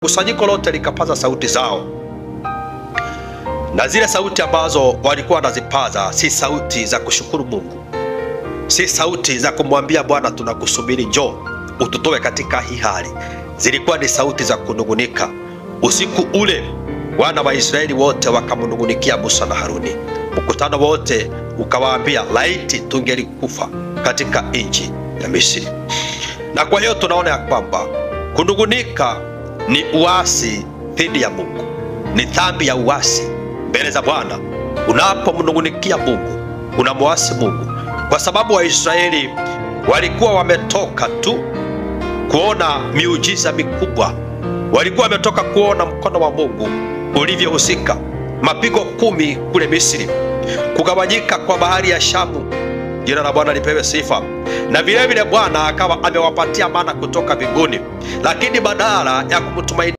kusanyiko lote likapaza sauti zao, na zile sauti ambazo walikuwa wanazipaza si sauti za kushukuru Mungu, si sauti za kumwambia Bwana tunakusubiri njoo ututoe katika hii hali. Zilikuwa ni sauti za kunungunika. Usiku ule wana wa Israeli wote wakamnungunikia Musa na Haruni. Mkutano wote ukawaambia, laiti tungelikufa katika nchi ya Misri. Na kwa hiyo tunaona ya kwamba kunungunika ni uasi dhidi ya Mungu, ni dhambi ya uasi mbele za Bwana. Unapomnungunikia Mungu unamuasi Mungu, kwa sababu Waisraeli walikuwa wametoka tu kuona miujiza mikubwa, walikuwa wametoka kuona mkono wa Mungu ulivyohusika, mapigo 10 kule Misri, kugawanyika kwa bahari ya Shamu. Jina la Bwana lipewe sifa. Na vile vile Bwana akawa amewapatia mana kutoka mbinguni, lakini badala ya kumtumaini